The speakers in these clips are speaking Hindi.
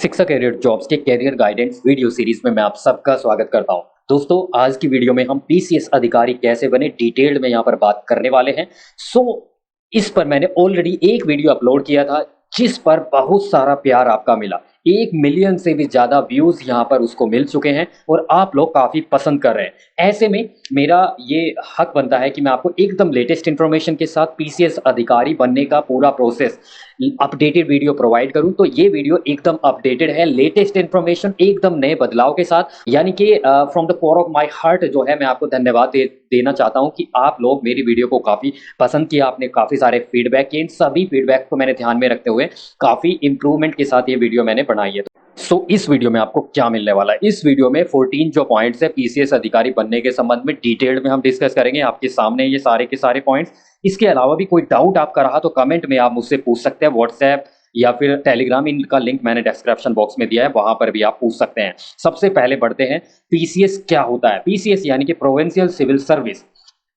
शिक्षा कैरियर जॉब्स के कैरियर गाइडेंस वीडियो सीरीज में मैं आप सबका स्वागत करता हूं। दोस्तों, आज की वीडियो में हम पीसीएस अधिकारी कैसे बने डिटेल्ड में यहां पर बात करने वाले हैं। सो इस पर मैंने ऑलरेडी एक वीडियो अपलोड किया था जिस पर बहुत सारा प्यार आपका मिला। 1 मिलियन से भी ज्यादा व्यूज यहां पर उसको मिल चुके हैं और आप लोग काफी पसंद कर रहे हैं। ऐसे में मेरा ये हक बनता है कि मैं आपको एकदम लेटेस्ट इन्फॉर्मेशन के साथ पीसीएस अधिकारी बनने का पूरा प्रोसेस अपडेटेड वीडियो प्रोवाइड करूं। तो ये वीडियो एकदम अपडेटेड है, लेटेस्ट इन्फॉर्मेशन एकदम नए बदलाव के साथ। यानी कि from the core of my heart जो है मैं आपको धन्यवाद देना चाहता हूं कि आप लोग मेरी वीडियो को काफी पसंद किया, आपने काफी सारे फीडबैक किए। इन सभी फीडबैक को मैंने ध्यान में रखते हुए काफी इंप्रूवमेंट के साथ ये वीडियो मैंने बनाई है। इस वीडियो में आपको क्या मिलने वाला है, इस वीडियो में 14 जो पॉइंट्स है पीसीएस अधिकारी बनने के संबंध में डिटेल्ड में हम डिस्कस करेंगे। आपके सामने ये सारे के सारे पॉइंट्स। इसके अलावा भी कोई डाउट आपका रहा तो कमेंट में आप मुझसे पूछ सकते हैं, व्हाट्सएप या फिर टेलीग्राम, इनका लिंक मैंने डिस्क्रिप्शन बॉक्स में दिया है, वहां पर भी आप पूछ सकते हैं। सबसे पहले बढ़ते हैं, पीसीएस क्या होता है। पीसीएस यानी कि प्रोविंशियल सिविल सर्विस।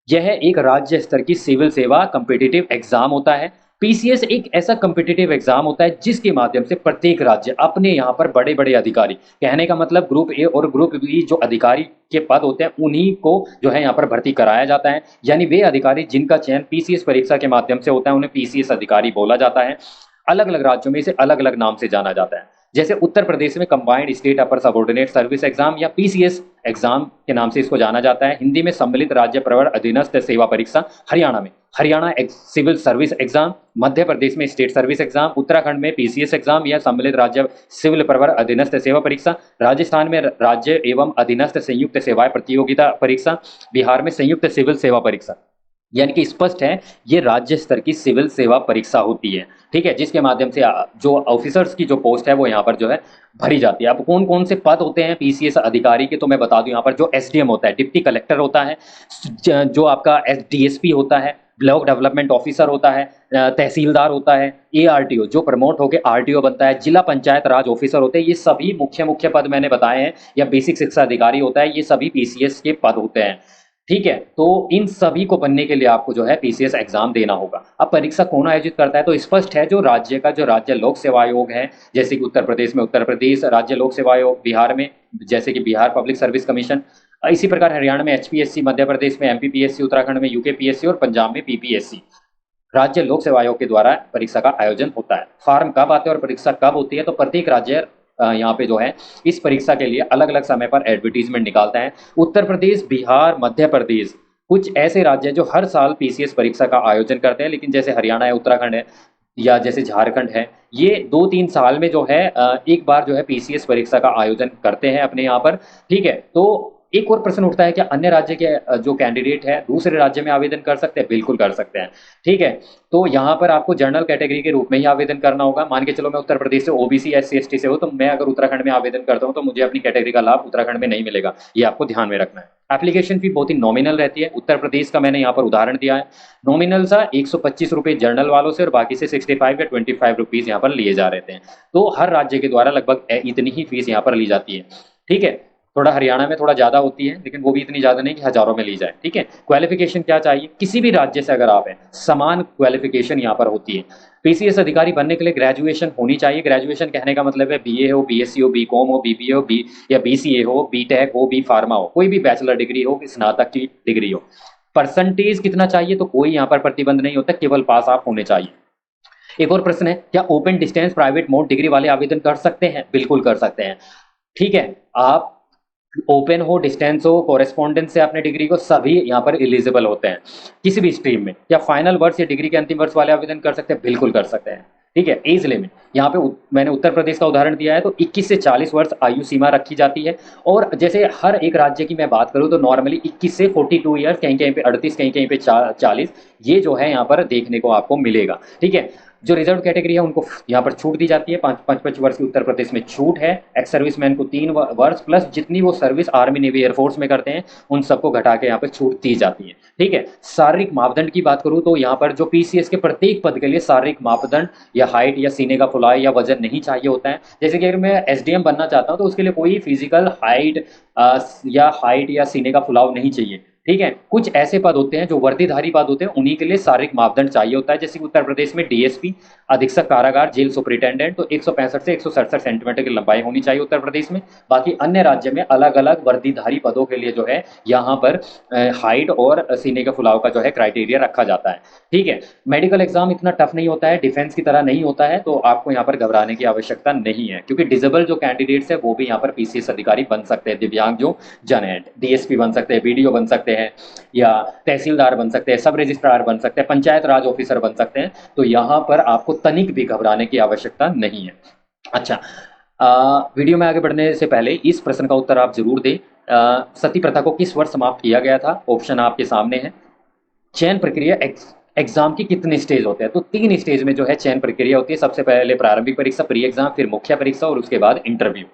यह एक राज्य स्तर की सिविल सेवा कम्पिटिटिव एग्जाम होता है। पीसीएस एक ऐसा कम्पिटिटिव एग्जाम होता है जिसके माध्यम से प्रत्येक राज्य अपने यहाँ पर बड़े बड़े अधिकारी, कहने का मतलब ग्रुप ए और ग्रुप बी जो अधिकारी के पद होते हैं उन्हीं को जो है यहाँ पर भर्ती कराया जाता है। यानी वे अधिकारी जिनका चयन पीसीएस परीक्षा के माध्यम से होता है उन्हें पीसीएस अधिकारी बोला जाता है। अलग अलग राज्यों में इसे अलग अलग नाम से जाना जाता है। जैसे उत्तर प्रदेश में कंबाइंड स्टेट अपर सबऑर्डिनेट सर्विस एग्जाम या पीसीएस एग्जाम के नाम से इसको जाना जाता है। हिंदी में सम्मिलित राज्य प्रवर अधीनस्थ सेवा परीक्षा। हरियाणा में Haryana civil service exam. Madhya Pradesh में स्टेट सर्विस एग्जाम। उत्तराखंड में पीसीएस एग्जाम या सम्मिलित राज्य सिविल प्रवर अधीनस्थ सेवा परीक्षा। राजस्थान में राज्य एवं अधीनस्थ संयुक्त सेवाएं प्रतियोगिता परीक्षा। बिहार में संयुक्त सिविल सेवा परीक्षा। यानी कि स्पष्ट है ये राज्य स्तर की सिविल सेवा परीक्षा होती है, ठीक है, जिसके माध्यम से जो ऑफिसर्स की जो पोस्ट है वो यहाँ पर जो है भरी जाती है। अब कौन कौन से पद होते हैं पीसीएस अधिकारी के, तो मैं बता दूं यहाँ पर जो एसडीएम होता है, डिप्टी कलेक्टर होता है, जो आपका डीएसपी होता है, ब्लॉक डेवलपमेंट ऑफिसर होता है, तहसीलदार होता है, एआरटीओ जो प्रमोट होकर आरटीओ बनता है, जिला पंचायत राज ऑफिसर होते हैं। ये सभी मुख्य मुख्य पद मैंने बताए हैं, या बेसिक शिक्षा अधिकारी होता है, ये सभी पीसीएस के पद होते हैं, ठीक है। तो इन सभी को बनने के लिए आपको जो है पीसीएस एग्जाम देना होगा। अब परीक्षा कौन आयोजित करता है, तो स्पष्ट है जो राज्य लोक सेवा आयोग है, जैसे कि उत्तर प्रदेश में उत्तर प्रदेश राज्य लोक सेवा आयोग, बिहार में जैसे कि बिहार पब्लिक सर्विस कमीशन, इसी प्रकार हरियाणा में एचपीएससी, मध्य प्रदेश में एमपीपीएससी, उत्तराखंड में यूकेपीएससी और पंजाब में पीपीएससी, राज्य लोक सेवा आयोग के द्वारा परीक्षा का आयोजन होता है। फॉर्म कब आते हैं और परीक्षा कब होती है, तो प्रत्येक राज्य यहाँ पे जो है इस परीक्षा के लिए अलग अलग समय पर एडवर्टीजमेंट निकालता है। उत्तर प्रदेश, बिहार, मध्य प्रदेश कुछ ऐसे राज्य हैं जो हर साल पीसीएस परीक्षा का आयोजन करते हैं, लेकिन जैसे हरियाणा है, उत्तराखंड है, या जैसे झारखंड है, ये 2-3 साल में जो है एक बार जो है पीसीएस परीक्षा का आयोजन करते हैं अपने यहाँ पर, ठीक है। तो एक और प्रश्न उठता है कि अन्य राज्य के जो कैंडिडेट है दूसरे राज्य में आवेदन कर सकते हैं, बिल्कुल कर सकते हैं, ठीक है। तो यहाँ पर आपको जनरल कैटेगरी के रूप में ही आवेदन करना होगा। मान के चलो मैं उत्तर प्रदेश से ओबीसी एससी एसटी से हूँ, तो मैं अगर उत्तराखंड में आवेदन करता हूँ तो मुझे अपनी कैटेगरी का लाभ उत्तराखंड में नहीं मिलेगा, ये आपको ध्यान में रखना है। एप्लीकेशन फी बहुत ही नॉमिनल रहती है। उत्तर प्रदेश का मैंने यहाँ पर उदाहरण दिया है, नॉमिनल सा 125 रुपये जर्नल वालों से और बाकी से 65 या 25 रुपीज यहाँ पर लिए जा रहे हैं। तो हर राज्य के द्वारा लगभग इतनी ही फीस यहाँ पर ली जाती है, ठीक है। थोड़ा हरियाणा में थोड़ा ज्यादा होती है, लेकिन वो भी इतनी ज्यादा नहीं कि हजारों में ली जाए, ठीक है। क्वालिफिकेशन क्या चाहिए, किसी भी राज्य से अगर आप हैं समान क्वालिफिकेशन यहाँ पर होती है। पीसीएस अधिकारी बनने के लिए ग्रेजुएशन होनी चाहिए। ग्रेजुएशन कहने का मतलब है बीए हो, बीएससी हो, बीकॉम हो, बीबीए हो, बी या बीसीए हो, बीटेक हो, बी फार्मा हो, कोई भी बैचलर डिग्री हो, स्नातक की डिग्री हो। परसेंटेज कितना चाहिए, तो कोई यहाँ पर प्रतिबंध नहीं होता, केवल पास आप होने चाहिए। एक और प्रश्न है, क्या open distance private mode degree वाले आवेदन कर सकते हैं, बिल्कुल कर सकते हैं, ठीक है। आप ओपन हो, डिस्टेंस हो, कोरेस्पॉन्डेंस से अपने डिग्री को, सभी यहाँ पर एलिजिबल होते हैं किसी भी स्ट्रीम में। या फाइनल वर्ष या डिग्री के अंतिम वर्ष वाले आवेदन कर सकते हैं, बिल्कुल कर सकते हैं, ठीक है। एज लिमिट यहाँ पे मैंने उत्तर प्रदेश का उदाहरण दिया है, तो 21 से 40 वर्ष आयु सीमा रखी जाती है। और जैसे हर एक राज्य की मैं बात करूँ तो नॉर्मली 21 से 42 ईयर्स, कहीं कहीं पे 38, कहीं कहीं पे 40, ये जो है यहाँ पर देखने को आपको मिलेगा, ठीक है। जो रिजर्व कैटेगरी है उनको यहाँ पर छूट दी जाती है, 5 वर्ष की उत्तर प्रदेश में छूट है। एक्स सर्विसमैन को 3 वर्ष प्लस जितनी वो सर्विस आर्मी नेवी एयरफोर्स में करते हैं उन सबको घटा के यहाँ पर छूट दी जाती है, ठीक है। शारीरिक मापदंड की बात करूँ तो यहाँ पर जो पीसीएस के प्रत्येक पद के लिए शारीरिक मापदंड या हाइट या सीने का फुलाव या वजन नहीं चाहिए होता है। जैसे कि अगर मैं एसडीएम बनना चाहता हूँ तो उसके लिए कोई फिजिकल हाइट या सीने का फुलाव नहीं चाहिए, ठीक है। कुछ ऐसे पद होते हैं जो वर्दीधारी पद होते हैं, उन्हीं के लिए शारीरिक मापदंड चाहिए होता है। जैसे कि उत्तर प्रदेश में डीएसपी, अधीक्षक कारागार, जेल सुपरिटेंडेंट, तो 165 से 167 सेंटीमीटर की लंबाई होनी चाहिए उत्तर प्रदेश में। बाकी अन्य राज्य में अलग अलग वर्दीधारी पदों के लिए जो है यहाँ पर हाइट और सीने के फुलाव का जो है क्राइटेरिया रखा जाता है। ठीक है। मेडिकल एग्जाम इतना टफ नहीं होता है, डिफेंस की तरह नहीं होता है, तो आपको यहाँ पर घबराने की आवश्यकता नहीं है, क्योंकि डिजेबल जो कैंडिडेट्स है वो भी यहाँ पर पीसीएस अधिकारी बन सकते हैं। दिव्यांग जो जन है, डीएसपी बन सकते हैं, बीडीओ बन सकते हैं, या तहसीलदार बन सकते हैं, सब रजिस्ट्रार बन सकते हैं, पंचायत राज ऑफिसर बन सकते हैं। तो यहाँ पर आपको तनिक भी घबराने की आवश्यकता नहीं है। अच्छा, वीडियो में आगे बढ़ने से पहले इस प्रश्न का उत्तर आप जरूर दें। सती प्रथा को किस वर्ष समाप्त किया गया था? ऑप्शन आपके सामने है। चयन प्रक्रिया एग्जाम की कितने स्टेज होते हैं? तो 3 स्टेज में जो है चयन प्रक्रिया होती है। सबसे पहले प्रारंभिक परीक्षा, प्री एग्जाम, फिर मुख्य परीक्षा और उसके बाद इंटरव्यू।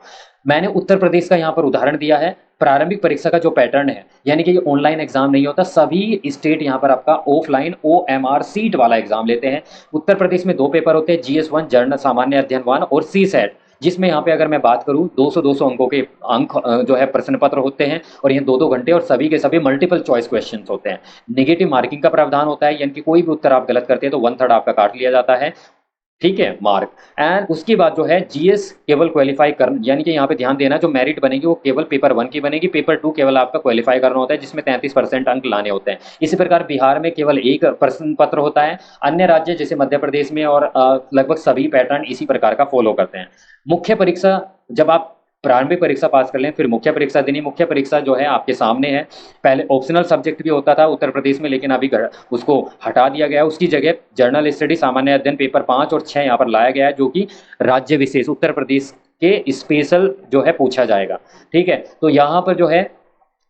मैंने उत्तर प्रदेश का यहाँ पर उदाहरण दिया है। प्रारंभिक परीक्षा का जो पैटर्न है, यानी कि ये ऑनलाइन एग्जाम नहीं होता, सभी स्टेट यहाँ पर आपका ऑफलाइन OMR सीट वाला एग्जाम लेते हैं। उत्तर प्रदेश में 2 पेपर होते हैं, GS1 जनरल सामान्य अध्ययन 1 और CSAT, जिसमें यहाँ पे अगर मैं बात करूँ 200 अंकों के अंक जो है प्रश्न पत्र होते हैं, और ये 2-2 घंटे, और सभी के सभी मल्टीपल चॉइस क्वेश्चन होते हैं। नेगेटिव मार्किंग का प्रावधान होता है, यानी कि कोई भी उत्तर आप गलत करते हैं तो 1/3 आपका काट लिया जाता है। ठीक है, मार्क। एंड उसके बाद जो है जीएस केवल क्वालिफाई कर, यानी कि यहाँ पे ध्यान देना, जो मेरिट बनेगी वो केवल पेपर 1 की बनेगी, पेपर 2 केवल आपका क्वालिफाई करना होता है, जिसमें 33% अंक लाने होते हैं। इसी प्रकार बिहार में केवल 1 प्रश्न पत्र होता है। अन्य राज्य जैसे मध्य प्रदेश में और लगभग सभी पैटर्न इसी प्रकार का फॉलो करते हैं। मुख्य परीक्षा, जब आप प्रारंभिक परीक्षा पास कर लें फिर मुख्य परीक्षा देनी। मुख्य परीक्षा जो है आपके सामने है। पहले ऑप्शनल सब्जेक्ट भी होता था उत्तर प्रदेश में, लेकिन अभी उसको हटा दिया गया है। उसकी जगह जर्नल स्टडी, सामान्य अध्ययन पेपर 5 और 6 यहाँ पर लाया गया है, जो कि राज्य विशेष उत्तर प्रदेश के स्पेशल जो है पूछा जाएगा। ठीक है, तो यहाँ पर जो है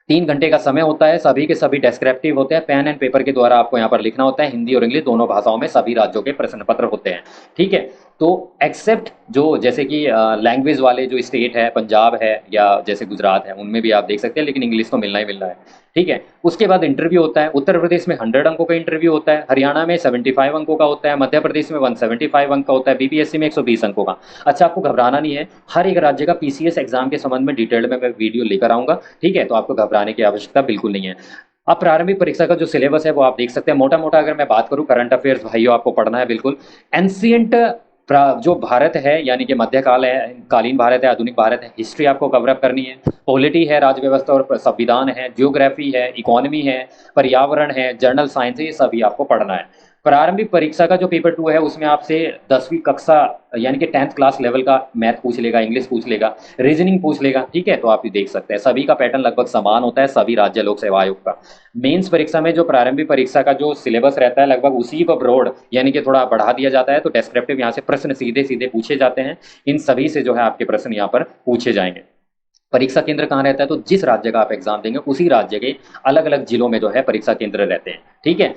3 घंटे का समय होता है, सभी के सभी डेस्क्रिप्टिव होते हैं, पेन एंड पेपर के द्वारा आपको यहाँ पर लिखना होता है। हिंदी और इंग्लिश दोनों भाषाओं में सभी राज्यों के प्रश्न पत्र होते हैं। ठीक है, तो एक्सेप्ट जो जैसे कि लैंग्वेज वाले जो स्टेट है, पंजाब है या जैसे गुजरात है, उनमें भी आप देख सकते हैं, लेकिन इंग्लिश तो मिलना ही मिलना है। ठीक है, उसके बाद इंटरव्यू होता है। उत्तर प्रदेश में 100 अंकों का इंटरव्यू होता है, हरियाणा में 75 अंकों का होता है, मध्य प्रदेश में 175 अंक का होता है, बीपीएससी में 120 अंकों का। अच्छा, आपको घबराना नहीं है, हर एक राज्य का पीसीएस एग्जाम के संबंध में डिटेल में मैं वीडियो लेकर आऊंगा। ठीक है, तो आपको घबराने की आवश्यकता बिल्कुल नहीं है। अब प्रारंभिक परीक्षा का जो सिलेबस है वो आप देख सकते हैं। मोटा मोटा अगर मैं बात करूं, करंट अफेयर्स भाइयों आपको पढ़ना है बिल्कुल। एंशियंट जो भारत है, यानी कि मध्यकाल है, कालीन भारत है, आधुनिक भारत है, हिस्ट्री आपको कवर अप करनी है। पॉलिटी है, राज्य व्यवस्था और संविधान है, जियोग्राफी है, इकोनॉमी है, पर्यावरण है, जर्नल साइंस है, ये सभी आपको पढ़ना है। प्रारंभिक परीक्षा का जो पेपर 2 है उसमें आपसे 10वीं कक्षा यानी कि 10th क्लास लेवल का मैथ पूछ लेगा, इंग्लिश पूछ लेगा, रीजनिंग पूछ लेगा। ठीक है, तो आप ये देख सकते हैं सभी का पैटर्न लगभग समान होता है सभी राज्य लोक सेवा आयोग का। मेंस परीक्षा में जो प्रारंभिक परीक्षा का जो सिलेबस रहता है लगभग उसी को ब्रॉड यानी कि थोड़ा बढ़ा दिया जाता है, तो डेस्क्रिप्टिव यहाँ से प्रश्न सीधे सीधे पूछे जाते हैं। इन सभी से जो है आपके प्रश्न यहाँ पर पूछे जाएंगे। परीक्षा केंद्र कहाँ रहता है? तो जिस राज्य का आप एग्जाम देंगे उसी राज्य के अलग अलग जिलों में जो है परीक्षा केंद्र रहते हैं। ठीक है,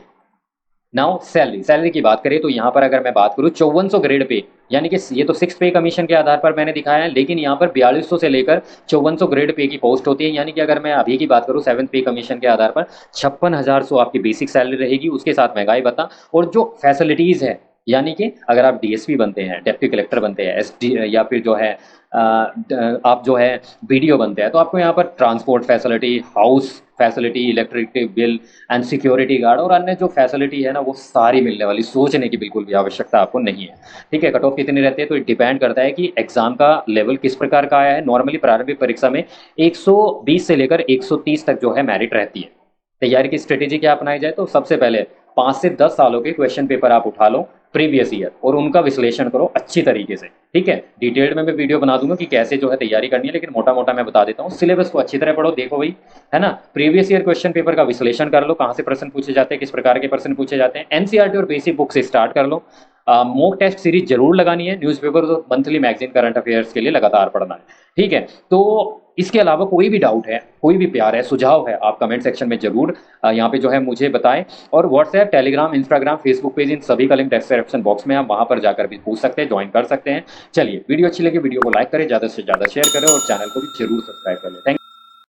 नाउ सैलरी की बात करें तो यहाँ पर अगर मैं बात करूँ 5400 ग्रेड पे, यानी कि ये तो 6 पे कमीशन के आधार पर मैंने दिखाया है, लेकिन यहाँ पर 4200 से लेकर 5400 ग्रेड पे की पोस्ट होती है। यानी कि अगर मैं अभी की बात करूँ 7th पे कमीशन के आधार पर 56,100 आपकी बेसिक सैलरी रहेगी, उसके साथ महंगाई भत्ता और जो फैसिलिटीज़ है, यानी कि अगर आप डीएसपी बनते हैं, डिप्टी कलेक्टर बनते हैं, एसडी या फिर जो है आप जो है बीडीओ बनते हैं, तो आपको यहाँ पर transport facility, house facility, electricity bill and security guard और अन्य जो फैसिलिटी है ना वो सारी मिलने वाली, सोचने की बिल्कुल भी आवश्यकता आपको नहीं है। ठीक है, कट ऑफ कितने रहते हैं तो डिपेंड करता है कि एग्जाम का लेवल किस प्रकार का आया है। नॉर्मली प्रारंभिक परीक्षा में 120 से लेकर 130 तक जो है मेरिट रहती है। तैयारी की स्ट्रेटेजी क्या अपनाई जाए? तो सबसे पहले 5 से 10 सालों के क्वेश्चन पेपर आप उठा लो प्रीवियस ईयर और उनका विश्लेषण करो अच्छी तरीके से। ठीक है, डिटेल्ड में मैं वीडियो बना दूंगा कि कैसे जो है तैयारी करनी है, लेकिन मोटा मोटा मैं बता देता हूँ। सिलेबस को अच्छी तरह पढ़ो, देखो भाई, है ना, प्रीवियस ईयर क्वेश्चन पेपर का विश्लेषण कर लो, कहाँ से प्रश्न पूछे जाते हैं, किस प्रकार के प्रश्न पूछे जाते हैं। एनसीईआरटी और बेसिक बुक से स्टार्ट कर लो। मॉक टेस्ट सीरीज जरूर लगानी है, न्यूज़पेपर और मंथली मैगजीन करंट अफेयर्स के लिए लगातार पढ़ना है। ठीक है, तो इसके अलावा कोई भी डाउट है, कोई भी प्यार है, सुझाव है, आप कमेंट सेक्शन में जरूर यहाँ पे जो है मुझे बताएं। और WhatsApp, Telegram, Instagram, Facebook page, इन सभी का लिंक डिस्क्रिप्शन बॉक्स में आप वहां पर जाकर भी पूछ सकते हैं, ज्वाइन कर सकते हैं। चलिए, वीडियो अच्छी लगी वीडियो को लाइक करें, ज़्यादा से ज़्यादा शेयर करें और चैनल को भी जरूर सब्सक्राइब कर लें। थैंक